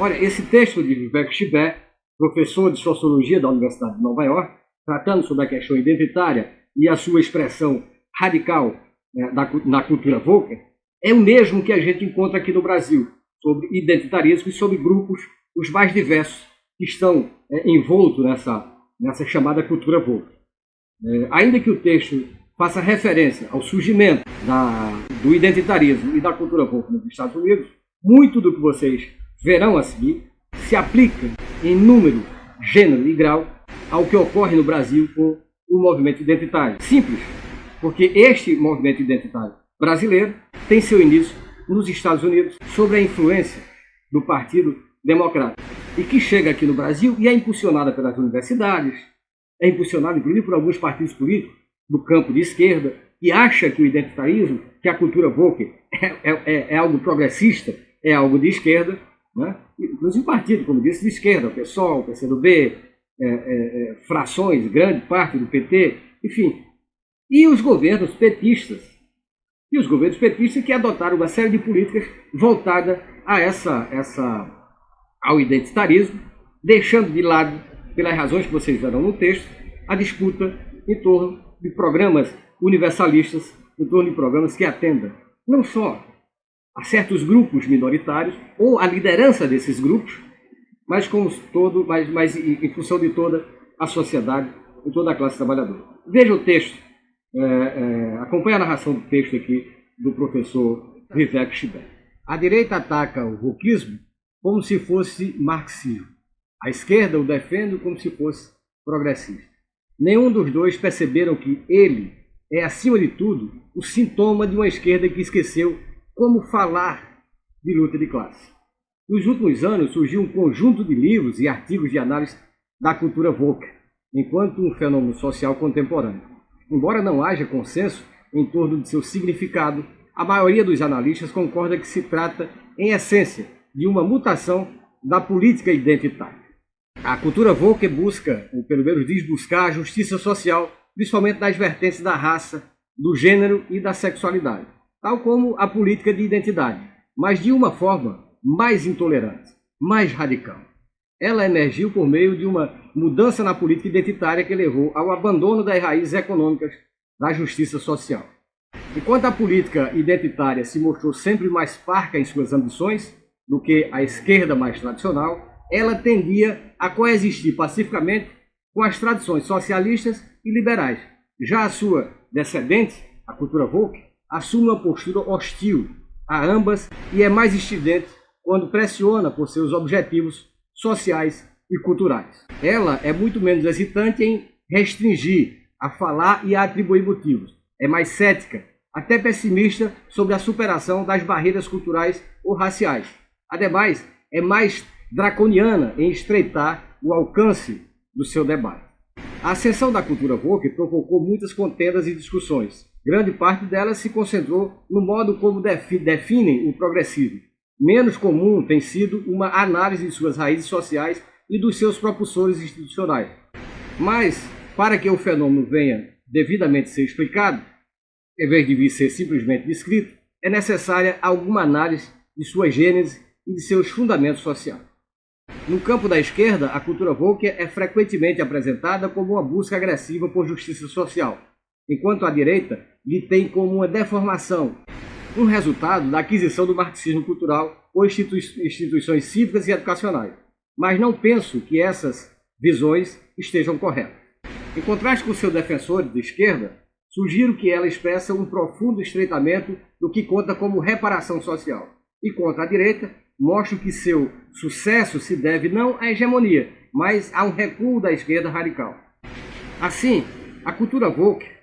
Olha, esse texto de Vivek Chibé, professor de Sociologia da Universidade de Nova York, tratando sobre a questão identitária e a sua expressão radical na cultura woke, é o mesmo que a gente encontra aqui no Brasil, sobre identitarismo e sobre grupos os mais diversos que estão envoltos nessa chamada cultura woke. Ainda que o texto faça referência ao surgimento do identitarismo e da cultura woke nos Estados Unidos, muito do que vocês verão a seguir se aplica em número, gênero e grau ao que ocorre no Brasil com o movimento identitário. Simples, porque este movimento identitário brasileiro tem seu início nos Estados Unidos sob a influência do Partido Democrata e que chega aqui no Brasil e é impulsionada pelas universidades, é impulsionada inclusive por alguns partidos políticos do campo de esquerda que acha que o identitarismo, que a cultura woke é algo progressista, é algo de esquerda, né? Inclusive partido, como disse, de esquerda, o PSOL, o PCdoB, frações, grande parte do PT, enfim. E os governos petistas que adotaram uma série de políticas voltadas ao identitarismo, deixando de lado, pelas razões que vocês verão no texto, a disputa em torno de programas universalistas, em torno de programas que atendam não só a certos grupos minoritários ou a liderança desses grupos, mas em função de toda a sociedade e toda a classe trabalhadora. Veja o texto, acompanhe a narração do texto aqui do professor Vivek Chibé. A direita ataca o wokismo como se fosse marxismo. A esquerda o defende como se fosse progressista. Nenhum dos dois perceberam que ele é, acima de tudo, o sintoma de uma esquerda que esqueceu como falar de luta de classe. Nos últimos anos surgiu um conjunto de livros e artigos de análise da cultura woke, enquanto um fenômeno social contemporâneo. Embora não haja consenso em torno de seu significado, a maioria dos analistas concorda que se trata, em essência, de uma mutação da política identitária. A cultura woke busca, ou pelo menos diz buscar, a justiça social, principalmente nas vertentes da raça, do gênero e da sexualidade, tal como a política de identidade, mas de uma forma mais intolerante, mais radical. Ela emergiu por meio de uma mudança na política identitária que levou ao abandono das raízes econômicas da justiça social. Enquanto a política identitária se mostrou sempre mais parca em suas ambições do que a esquerda mais tradicional, ela tendia a coexistir pacificamente com as tradições socialistas e liberais. Já a sua descendente, a cultura woke, assume uma postura hostil a ambas e é mais estridente quando pressiona por seus objetivos sociais e culturais. Ela é muito menos hesitante em restringir, a falar e a atribuir motivos. É mais cética, até pessimista sobre a superação das barreiras culturais ou raciais. Ademais, é mais draconiana em estreitar o alcance do seu debate. A ascensão da cultura woke provocou muitas contendas e discussões. Grande parte delas se concentrou no modo como definem o progressismo. Menos comum tem sido uma análise de suas raízes sociais e dos seus propulsores institucionais. Mas, para que o fenômeno venha devidamente ser explicado, em vez de vir ser simplesmente descrito, é necessária alguma análise de sua gênese e de seus fundamentos sociais. No campo da esquerda, a cultura woke é frequentemente apresentada como uma busca agressiva por justiça social, enquanto a direita lhe tem como uma deformação, um resultado da aquisição do marxismo cultural por instituições cívicas e educacionais. Mas não penso que essas visões estejam corretas. Em contraste com seus defensores de esquerda, sugiro que ela expressa um profundo estreitamento do que conta como reparação social. E contra a direita, mostro que seu sucesso se deve não à hegemonia, mas a um recuo da esquerda radical. Assim, a cultura woke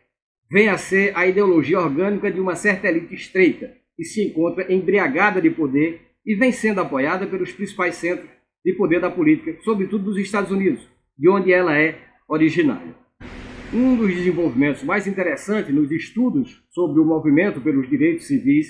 vem a ser a ideologia orgânica de uma certa elite estreita, que se encontra embriagada de poder e vem sendo apoiada pelos principais centros de poder da política, sobretudo dos Estados Unidos, de onde ela é originária. Um dos desenvolvimentos mais interessantes nos estudos sobre o movimento pelos direitos civis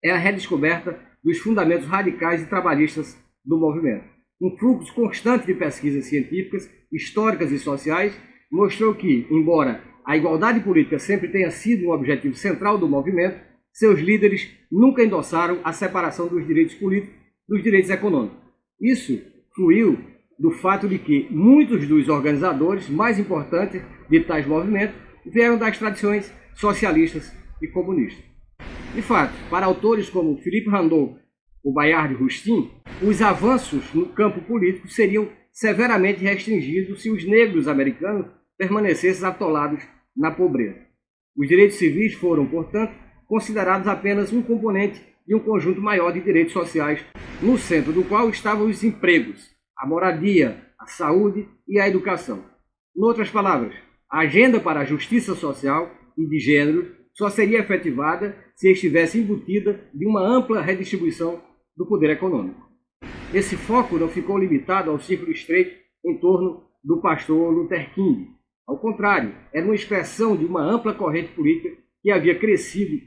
é a redescoberta dos fundamentos radicais e trabalhistas do movimento. Um fluxo constante de pesquisas científicas, históricas e sociais mostrou que, embora a igualdade política sempre tenha sido um objetivo central do movimento, seus líderes nunca endossaram a separação dos direitos políticos dos direitos econômicos. Isso fluiu do fato de que muitos dos organizadores mais importantes de tais movimentos vieram das tradições socialistas e comunistas. De fato, para autores como Philippe Randot ou Bayard Rustin, os avanços no campo político seriam severamente restringidos se os negros americanos permanecessem atolados na pobreza. Os direitos civis foram, portanto, considerados apenas um componente de um conjunto maior de direitos sociais, no centro do qual estavam os empregos, a moradia, a saúde e a educação. Em outras palavras, a agenda para a justiça social e de gênero só seria efetivada se estivesse embutida de uma ampla redistribuição do poder econômico. Esse foco não ficou limitado ao círculo estreito em torno do pastor Luther King. Ao contrário, era uma expressão de uma ampla corrente política que havia crescido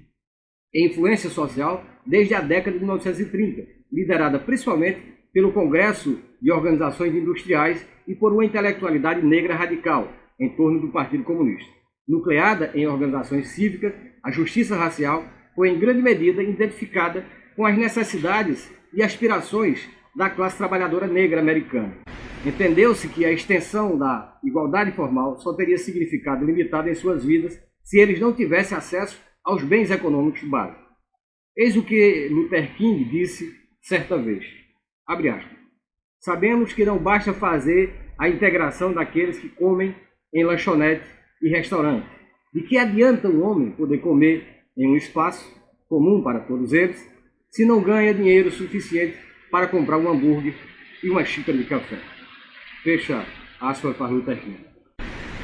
em influência social desde a década de 1930, liderada principalmente pelo Congresso de Organizações Industriais e por uma intelectualidade negra radical em torno do Partido Comunista. Nucleada em organizações cívicas, a justiça racial foi em grande medida identificada com as necessidades e aspirações da classe trabalhadora negra americana. Entendeu-se que a extensão da igualdade formal só teria significado limitado em suas vidas se eles não tivessem acesso aos bens econômicos básicos. Eis o que Luther King disse certa vez, abre aspas, sabemos que não basta fazer a integração daqueles que comem em lanchonetes e restaurantes. De que adianta um homem poder comer em um espaço comum para todos eles, se não ganha dinheiro suficiente para comprar um hambúrguer e uma xícara de café? Fecha aspas para Luther King.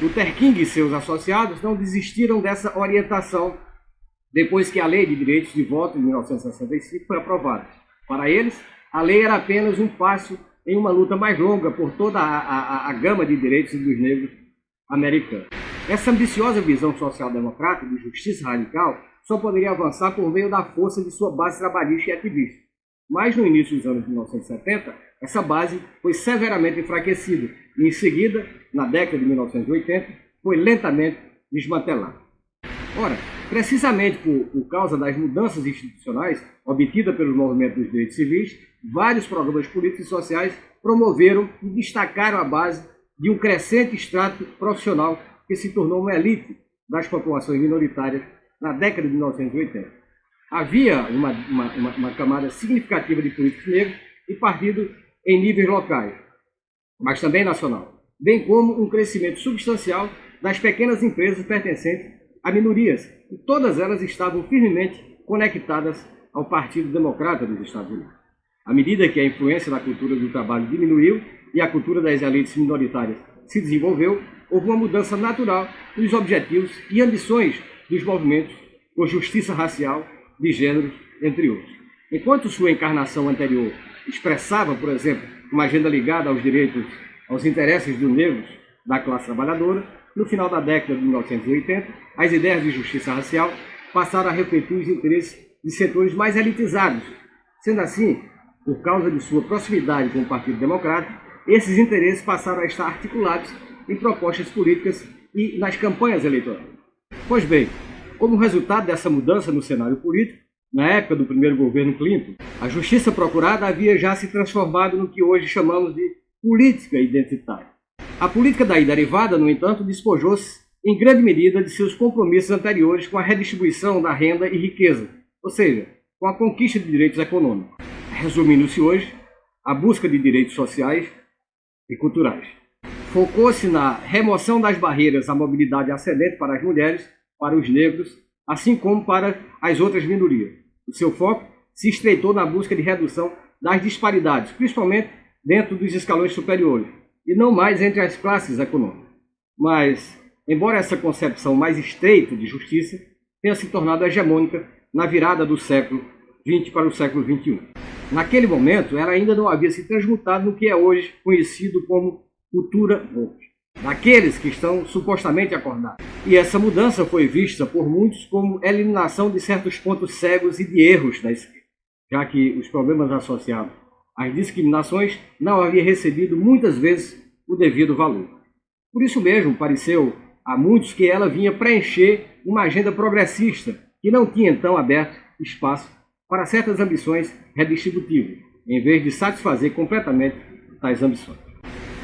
Luther King e seus associados não desistiram dessa orientação depois que a Lei de Direitos de Voto de 1965 foi aprovada. Para eles, a lei era apenas um passo em uma luta mais longa por toda a gama de direitos dos negros americanos. Essa ambiciosa visão social-democrata de justiça radical só poderia avançar por meio da força de sua base trabalhista e ativista. Mas no início dos anos de 1970, essa base foi severamente enfraquecida e, em seguida, na década de 1980, foi lentamente desmantelada. Ora, precisamente por causa das mudanças institucionais obtidas pelos movimentos dos direitos civis, vários programas políticos e sociais promoveram e destacaram a base de um crescente extrato profissional que se tornou uma elite das populações minoritárias na década de 1980. Havia uma camada significativa de políticos negros e partidos em níveis locais, mas também nacional, bem como um crescimento substancial das pequenas empresas pertencentes a minorias, e todas elas estavam firmemente conectadas ao Partido Democrata dos Estados Unidos. À medida que a influência da cultura do trabalho diminuiu e a cultura das elites minoritárias se desenvolveu, houve uma mudança natural nos objetivos e ambições dos movimentos por justiça racial, de gênero, entre outros. Enquanto sua encarnação anterior expressava, por exemplo, uma agenda ligada aos direitos, aos interesses dos negros da classe trabalhadora, no final da década de 1980, as ideias de justiça racial passaram a refletir os interesses de setores mais elitizados. Sendo assim, por causa de sua proximidade com o Partido Democrata, esses interesses passaram a estar articulados em propostas políticas e nas campanhas eleitorais. Pois bem, como resultado dessa mudança no cenário político, na época do primeiro governo Clinton, a justiça procurada havia já se transformado no que hoje chamamos de política identitária. A política daí derivada, no entanto, despojou-se em grande medida de seus compromissos anteriores com a redistribuição da renda e riqueza, ou seja, com a conquista de direitos econômicos. Resumindo-se hoje, a busca de direitos sociais e culturais. Focou-se na remoção das barreiras à mobilidade ascendente para as mulheres, para os negros, assim como para as outras minorias. O seu foco se estreitou na busca de redução das disparidades, principalmente dentro dos escalões superiores, e não mais entre as classes econômicas. Mas, embora essa concepção mais estreita de justiça tenha se tornado hegemônica na virada do século XX para o século XXI. Naquele momento, ela ainda não havia se transmutado no que é hoje conhecido como cultura woke, daqueles que estão supostamente acordados. E essa mudança foi vista por muitos como eliminação de certos pontos cegos e de erros da esquerda, já que os problemas associados às discriminações não haviam recebido muitas vezes o devido valor. Por isso mesmo, pareceu a muitos que ela vinha preencher uma agenda progressista que não tinha então aberto espaço para certas ambições redistributivas, em vez de satisfazer completamente tais ambições.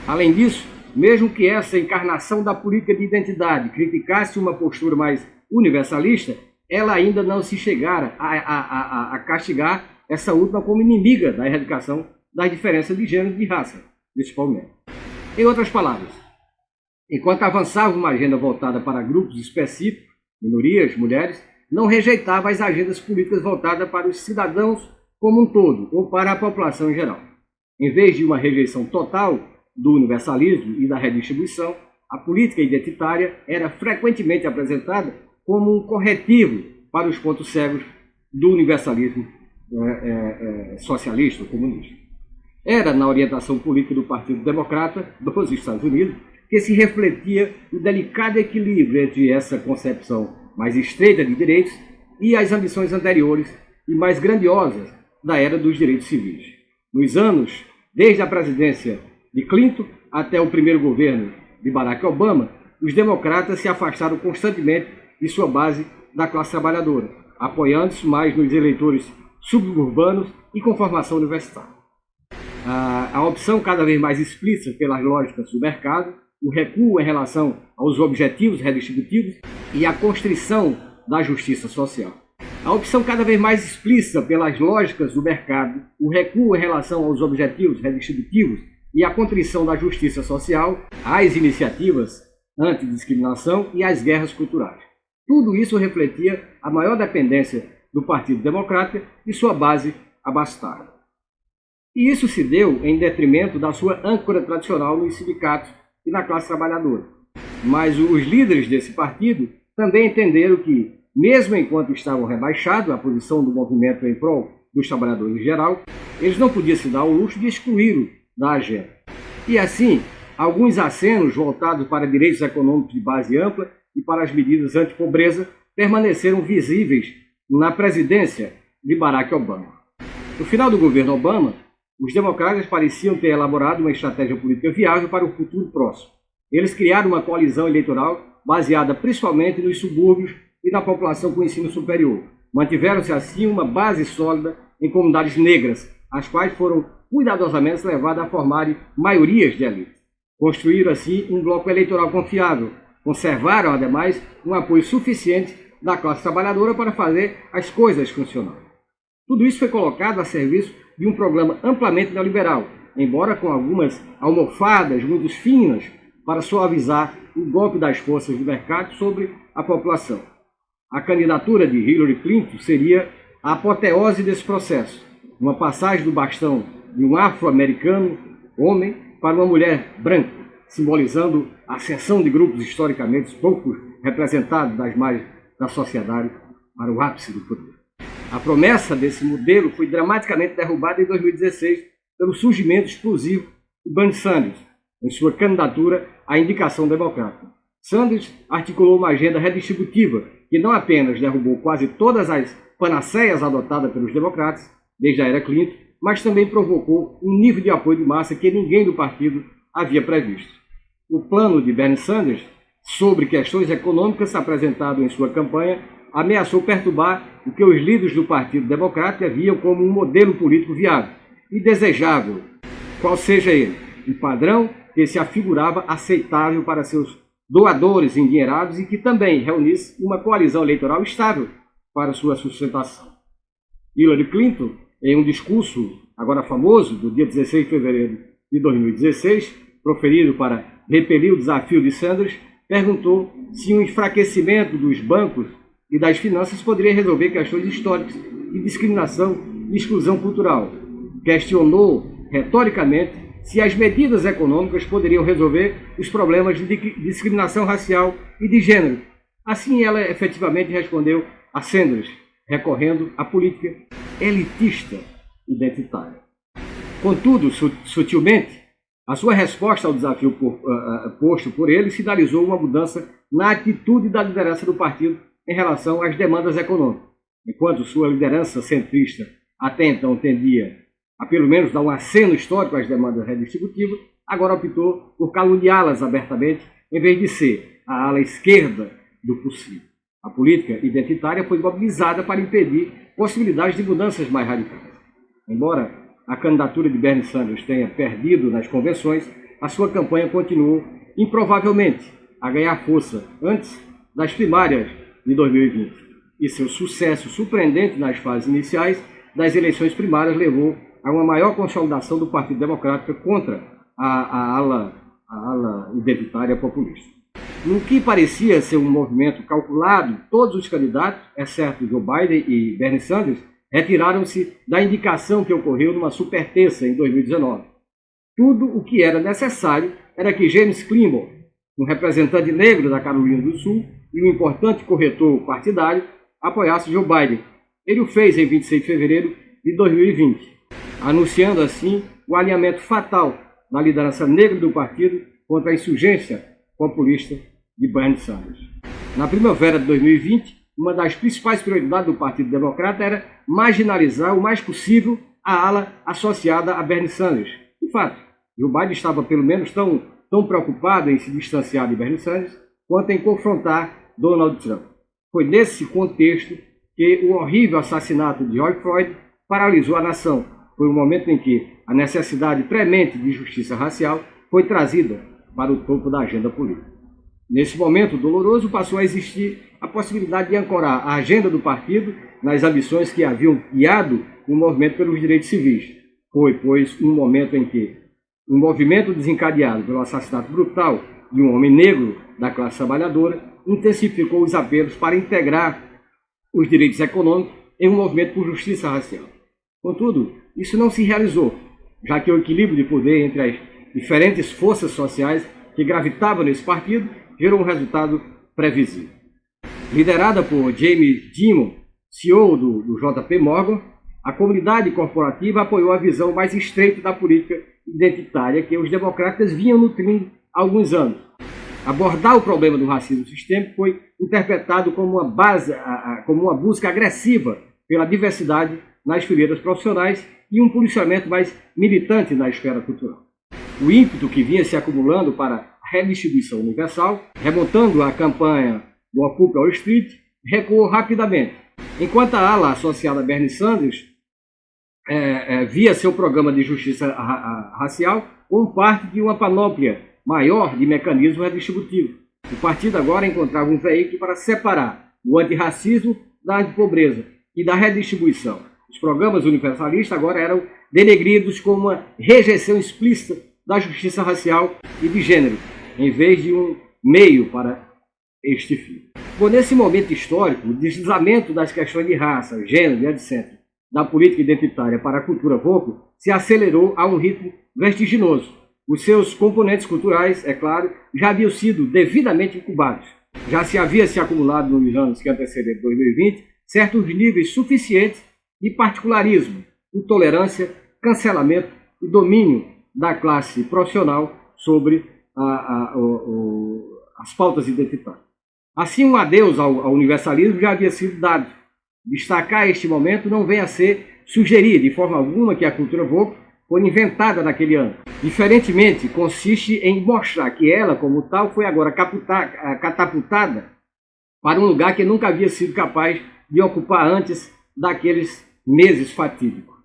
Além disso, mesmo que essa encarnação da política de identidade criticasse uma postura mais universalista, ela ainda não se chegara a castigar essa última como inimiga da erradicação das diferenças de gênero e de raça, principalmente. Em outras palavras, enquanto avançava uma agenda voltada para grupos específicos, minorias, mulheres, não rejeitava as agendas políticas voltadas para os cidadãos como um todo, ou para a população em geral. Em vez de uma rejeição total do universalismo e da redistribuição, a política identitária era frequentemente apresentada como um corretivo para os pontos cegos do universalismo socialista ou comunista. Era na orientação política do Partido Democrata dos Estados Unidos que se refletia o delicado equilíbrio entre essa concepção mais estreita de direitos e as ambições anteriores e mais grandiosas da era dos direitos civis. Nos anos, desde a presidência de Clinton até o primeiro governo de Barack Obama, os democratas se afastaram constantemente de sua base da classe trabalhadora, apoiando-se mais nos eleitores suburbanos e com formação universitária. A opção cada vez mais explícita pelas lógicas do mercado, o recuo em relação aos objetivos redistributivos e a constrição da justiça social. A opção cada vez mais explícita pelas lógicas do mercado, o recuo em relação aos objetivos redistributivos e a contrição da justiça social, as iniciativas antidiscriminação e as guerras culturais. Tudo isso refletia a maior dependência do Partido Democrata e sua base abastada. E isso se deu em detrimento da sua âncora tradicional nos sindicatos e na classe trabalhadora. Mas os líderes desse partido também entenderam que, mesmo enquanto estavam rebaixados à posição do movimento em prol dos trabalhadores em geral, eles não podiam se dar ao luxo de excluí-lo da agenda. E assim, alguns acenos voltados para direitos econômicos de base ampla e para as medidas anti-pobreza permaneceram visíveis na presidência de Barack Obama. No final do governo Obama, os democratas pareciam ter elaborado uma estratégia política viável para o futuro próximo. Eles criaram uma coalizão eleitoral baseada principalmente nos subúrbios e na população com ensino superior. Mantiveram-se assim uma base sólida em comunidades negras, as quais foram cuidadosamente levadas a formarem maiorias de elite. Construíram assim um bloco eleitoral confiável. Conservaram, ademais, um apoio suficiente da classe trabalhadora para fazer as coisas funcionarem. Tudo isso foi colocado a serviço de um programa amplamente neoliberal, embora com algumas almofadas muito finas para suavizar o golpe das forças do mercado sobre a população. A candidatura de Hillary Clinton seria a apoteose desse processo, uma passagem do bastão de um afro-americano, homem, para uma mulher branca, simbolizando a ascensão de grupos historicamente pouco representados das margens da sociedade para o ápice do poder. A promessa desse modelo foi dramaticamente derrubada em 2016 pelo surgimento explosivo de Bernie Sanders, em sua candidatura à indicação democrata. Sanders articulou uma agenda redistributiva que não apenas derrubou quase todas as panaceias adotadas pelos democratas, desde a era Clinton, mas também provocou um nível de apoio de massa que ninguém do partido havia previsto. O plano de Bernie Sanders sobre questões econômicas apresentado em sua campanha ameaçou perturbar o que os líderes do Partido Democrata viam como um modelo político viável e desejável, qual seja ele, um padrão que se afigurava aceitável para seus doadores endinheirados e que também reunisse uma coalizão eleitoral estável para sua sustentação. Hillary Clinton, em um discurso agora famoso, do dia 16 de fevereiro de 2016, proferido para repelir o desafio de Sanders, perguntou se um enfraquecimento dos bancos e das finanças poderia resolver questões históricas de discriminação e exclusão cultural. Questionou retoricamente se as medidas econômicas poderiam resolver os problemas de discriminação racial e de gênero. Assim, ela efetivamente respondeu a Sanders, recorrendo à política elitista identitária. Contudo, sutilmente, a sua resposta ao desafio posto por ele sinalizou uma mudança na atitude da liderança do partido em relação às demandas econômicas. Enquanto sua liderança centrista até então tendia a pelo menos dar um aceno histórico às demandas redistributivas, agora optou por caluniá-las abertamente, em vez de ser a ala esquerda do possível. A política identitária foi mobilizada para impedir possibilidades de mudanças mais radicais. Embora a candidatura de Bernie Sanders tenha perdido nas convenções, a sua campanha continuou, improvavelmente, a ganhar força antes das primárias de 2020. E seu sucesso surpreendente nas fases iniciais das eleições primárias levou a uma maior consolidação do Partido Democrata contra a ala identitária populista. No que parecia ser um movimento calculado, todos os candidatos, exceto Joe Biden e Bernie Sanders, retiraram-se da indicação que ocorreu numa superterça em 2019. Tudo o que era necessário era que James Clyburn, um representante negro da Carolina do Sul e um importante corretor partidário, apoiasse Joe Biden. Ele o fez em 26 de fevereiro de 2020, anunciando assim o alinhamento fatal da liderança negra do partido contra a insurgência populista de Bernie Sanders. Na primavera de 2020, uma das principais prioridades do Partido Democrata era marginalizar o mais possível a ala associada a Bernie Sanders. De fato, Joe Biden estava pelo menos tão preocupado em se distanciar de Bernie Sanders quanto em confrontar Donald Trump. Foi nesse contexto que o horrível assassinato de George Floyd paralisou a nação. Foi o momento em que a necessidade premente de justiça racial foi trazida para o topo da agenda política. Nesse momento doloroso passou a existir a possibilidade de ancorar a agenda do partido nas ambições que haviam guiado o movimento pelos direitos civis. Foi, pois, um momento em que um movimento desencadeado pelo assassinato brutal de um homem negro da classe trabalhadora intensificou os apelos para integrar os direitos econômicos em um movimento por justiça racial. Contudo, isso não se realizou, já que o equilíbrio de poder entre as diferentes forças sociais que gravitavam nesse partido gerou um resultado previsível. Liderada por James Dimon, CEO do JP Morgan, a comunidade corporativa apoiou a visão mais estreita da política identitária que os democratas vinham nutrindo há alguns anos. Abordar o problema do racismo sistêmico foi interpretado como uma busca agressiva pela diversidade nas fileiras profissionais e um policiamento mais militante na esfera cultural. O ímpeto que vinha se acumulando para a redistribuição universal, remontando a campanha do Occupy Wall Street, recuou rapidamente. Enquanto a ala associada a Bernie Sanders via seu programa de justiça racial como parte de uma panóplia maior de mecanismos redistributivos. O partido agora encontrava um veículo para separar o antirracismo da antipobreza e da redistribuição. Os programas universalistas agora eram denegridos como uma rejeição explícita da justiça racial e de gênero, em vez de um meio para este fim. Bom, nesse momento histórico, o deslizamento das questões de raça, gênero e etc. da política identitária para a cultura woke se acelerou a um ritmo vertiginoso. Os seus componentes culturais, é claro, já haviam sido devidamente incubados. Já se havia se acumulado nos anos que antecederam 2020 certos níveis suficientes de particularismo, intolerância, cancelamento e domínio da classe profissional sobre as pautas identitárias. Assim, um adeus ao universalismo já havia sido dado. Destacar este momento não vem a ser sugerir de forma alguma que a cultura woke foi inventada naquele ano. Diferentemente, consiste em mostrar que ela, como tal, foi agora catapultada para um lugar que nunca havia sido capaz de ocupar antes daqueles meses fatídicos.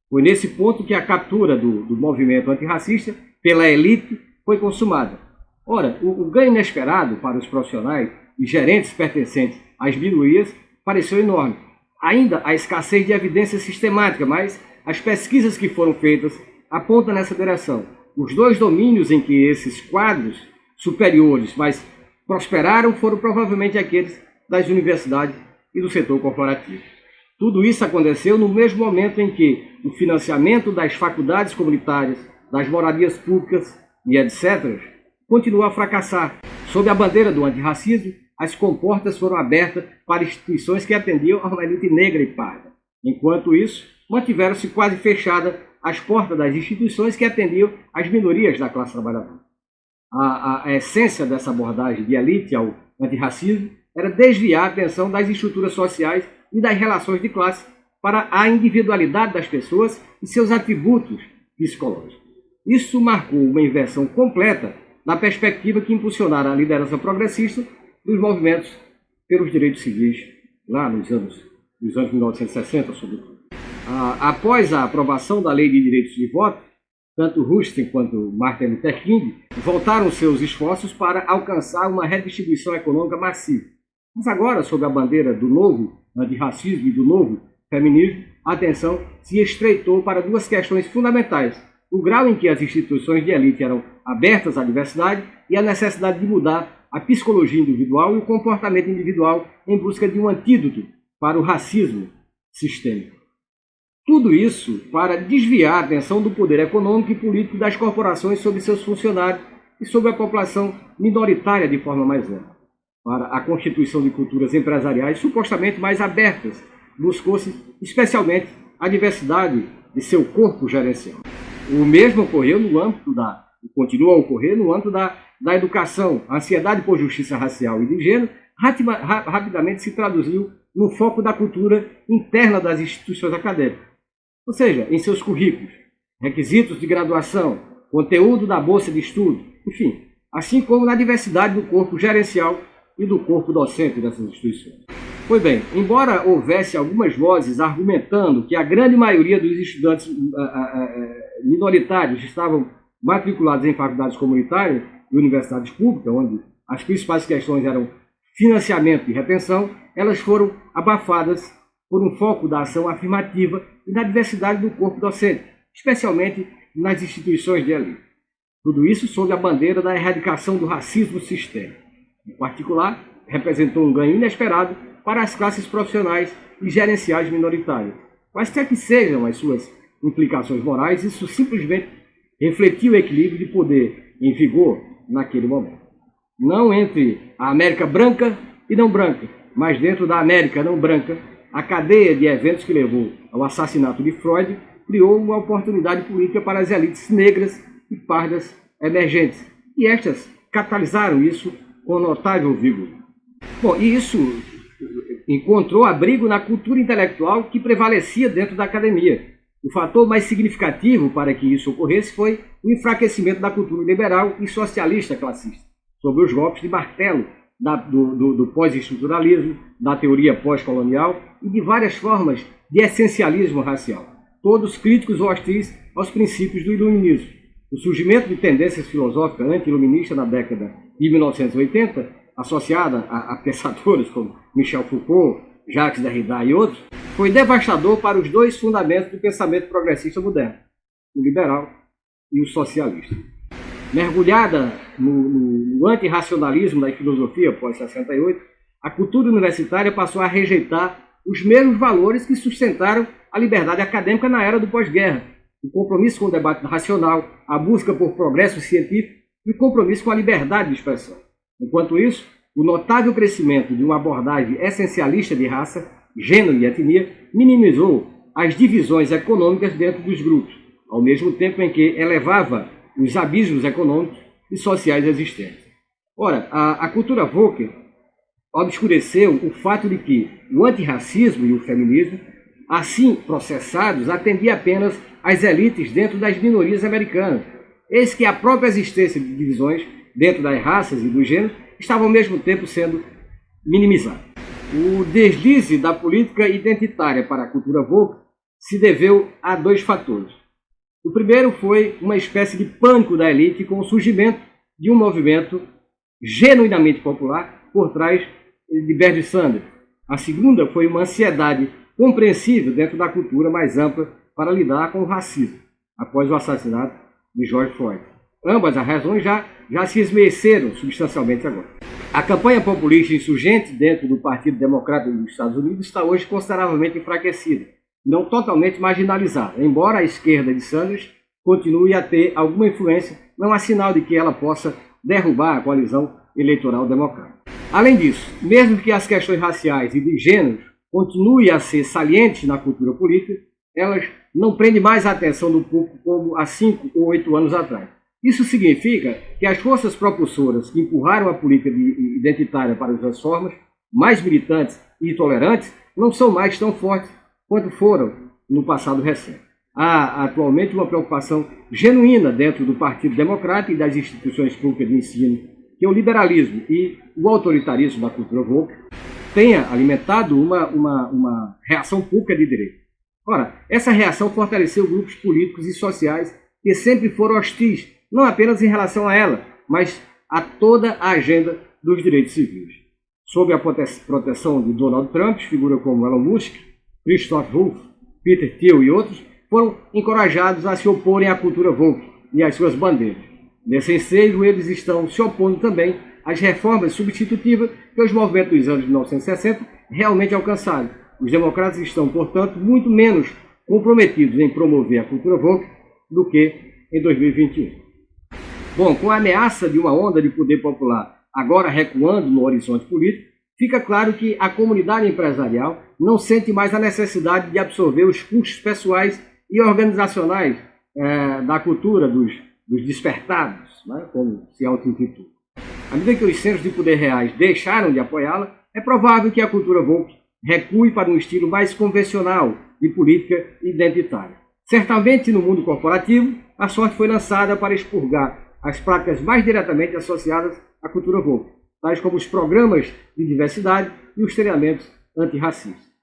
Foi nesse ponto que a captura do movimento antirracista pela elite foi consumada. Ora, o ganho inesperado para os profissionais e gerentes pertencentes às minorias pareceu enorme. Ainda há escassez de evidência sistemática, mas as pesquisas que foram feitas apontam nessa direção. Os dois domínios em que esses quadros superiores mais prosperaram foram provavelmente aqueles das universidades e do setor corporativo. Tudo isso aconteceu no mesmo momento em que o financiamento das faculdades comunitárias, das moradias públicas e etc. continuou a fracassar. Sob a bandeira do antirracismo, as comportas foram abertas para instituições que atendiam a uma elite negra e parda. Enquanto isso, mantiveram-se quase fechadas as portas das instituições que atendiam as minorias da classe trabalhadora. A essência dessa abordagem de elite ao antirracismo era desviar a atenção das estruturas sociais e das relações de classe para a individualidade das pessoas e seus atributos psicológicos. Isso marcou uma inversão completa na perspectiva que impulsionara a liderança progressista dos movimentos pelos direitos civis, lá nos anos 1960, sobretudo. Após a aprovação da Lei de Direitos de Voto, tanto Rustin quanto Martin Luther King voltaram seus esforços para alcançar uma redistribuição econômica massiva. Mas agora, sob a bandeira do novo antirracismo e do novo feminismo, a atenção se estreitou para duas questões fundamentais: o grau em que as instituições de elite eram abertas à diversidade e a necessidade de mudar a psicologia individual e o comportamento individual em busca de um antídoto para o racismo sistêmico. Tudo isso para desviar a atenção do poder econômico e político das corporações sobre seus funcionários e sobre a população minoritária de forma mais ampla. Para a constituição de culturas empresariais supostamente mais abertas, buscou-se especialmente a diversidade de seu corpo gerencial. O mesmo ocorreu no âmbito continua a ocorrer no âmbito da educação. A ansiedade por justiça racial e de gênero rapidamente se traduziu no foco da cultura interna das instituições acadêmicas. Ou seja, em seus currículos, requisitos de graduação, conteúdo da bolsa de estudo, enfim, assim como na diversidade do corpo gerencial e do corpo docente dessas instituições. Pois bem, embora houvesse algumas vozes argumentando que a grande maioria dos estudantes minoritários estavam matriculados em faculdades comunitárias e universidades públicas, onde as principais questões eram financiamento e retenção, elas foram abafadas por um foco da ação afirmativa e da diversidade do corpo docente, especialmente nas instituições de elite. Tudo isso sob a bandeira da erradicação do racismo sistêmico. Em particular, representou um ganho inesperado para as classes profissionais e gerenciais minoritárias. Quaisquer que sejam as suas implicações morais, isso simplesmente refletiu o equilíbrio de poder em vigor naquele momento. Não entre a América branca e não branca, mas dentro da América não branca, a cadeia de eventos que levou ao assassinato de Freud criou uma oportunidade política para as elites negras e pardas emergentes. E estas catalisaram isso com notável vigor. Bom, e isso encontrou abrigo na cultura intelectual que prevalecia dentro da academia. O fator mais significativo para que isso ocorresse foi o enfraquecimento da cultura liberal e socialista classista, sob os golpes de martelo do pós-estruturalismo, da teoria pós-colonial e de várias formas de essencialismo racial, todos críticos ou hostis aos princípios do iluminismo. O surgimento de tendências filosóficas anti-iluministas na década de 1980, associada a pensadores como Michel Foucault, Jacques Derrida e outros, foi devastador para os dois fundamentos do pensamento progressista moderno, o liberal e o socialista. Mergulhada no antirracionalismo da filosofia pós-68, a cultura universitária passou a rejeitar os mesmos valores que sustentaram a liberdade acadêmica na era do pós-guerra: o compromisso com o debate racional, a busca por progresso científico e o compromisso com a liberdade de expressão. Enquanto isso, o notável crescimento de uma abordagem essencialista de raça, gênero e etnia minimizou as divisões econômicas dentro dos grupos, ao mesmo tempo em que elevava os abismos econômicos e sociais existentes. Ora, a cultura woke obscureceu o fato de que o antirracismo e o feminismo, assim processados, atendiam apenas às elites dentro das minorias americanas. Eis que a própria existência de divisões dentro das raças e dos gêneros estava ao mesmo tempo sendo minimizada. O deslize da política identitária para a cultura woke se deveu a dois fatores. O primeiro foi uma espécie de pânico da elite com o surgimento de um movimento genuinamente popular por trás de Bernie Sanders. A segunda foi uma ansiedade compreensível dentro da cultura mais ampla para lidar com o racismo, após o assassinato de George Floyd. Ambas as razões já se esmoreceram substancialmente agora. A campanha populista insurgente dentro do Partido Democrata dos Estados Unidos está hoje consideravelmente enfraquecida, não totalmente marginalizada, embora a esquerda de Sanders continue a ter alguma influência, não há sinal de que ela possa derrubar a coalizão eleitoral democrata. Além disso, mesmo que as questões raciais e de gêneros continuem a ser salientes na cultura política, elas não prendem mais a atenção do público como há 5 ou 8 anos atrás. Isso significa que as forças propulsoras que empurraram a política identitária para as formas mais militantes e intolerantes não são mais tão fortes quanto foram no passado recente. Há atualmente uma preocupação genuína dentro do Partido Democrata e das instituições públicas de ensino que o liberalismo e o autoritarismo da cultura woke tenha alimentado uma reação pública de direita. Ora, essa reação fortaleceu grupos políticos e sociais que sempre foram hostis, não apenas em relação a ela, mas a toda a agenda dos direitos civis. Sob a proteção de Donald Trump, figuras como Elon Musk, Christoph Wolff, Peter Thiel e outros, foram encorajados a se oporem à cultura woke e às suas bandeiras. Nesse ensejo, eles estão se opondo também às reformas substitutivas que os movimentos dos anos de 1960 realmente alcançaram. Os democratas estão, portanto, muito menos comprometidos em promover a cultura woke do que em 2021. Bom, com a ameaça de uma onda de poder popular agora recuando no horizonte político, fica claro que a comunidade empresarial não sente mais a necessidade de absorver os custos pessoais e organizacionais da cultura dos despertados, né, como se auto-intitula. À medida que os centros de poder reais deixaram de apoiá-la, é provável que a cultura woke recue para um estilo mais convencional de política identitária. Certamente, no mundo corporativo, a sorte foi lançada para expurgar as práticas mais diretamente associadas à cultura woke, tais como os programas de diversidade e os treinamentos antirracistas.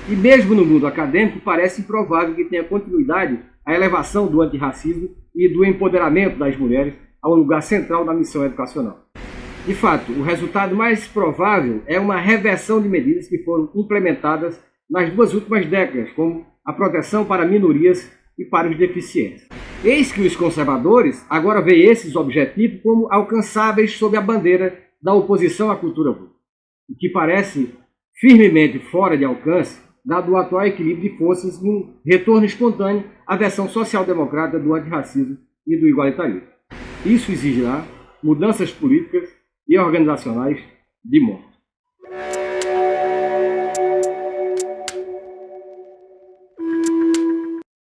E mesmo no mundo acadêmico, parece improvável que tenha continuidade a elevação do antirracismo e do empoderamento das mulheres a um lugar central da missão educacional. De fato, o resultado mais provável é uma reversão de medidas que foram implementadas nas 2 últimas décadas, como a proteção para minorias e para os deficientes. Eis que os conservadores agora veem esses objetivos como alcançáveis sob a bandeira da oposição à cultura woke, o que parece firmemente fora de alcance, dado o atual equilíbrio de forças e um retorno espontâneo à versão social-democrata do antirracismo e do igualitarismo. Isso exigirá mudanças políticas e organizacionais de modo.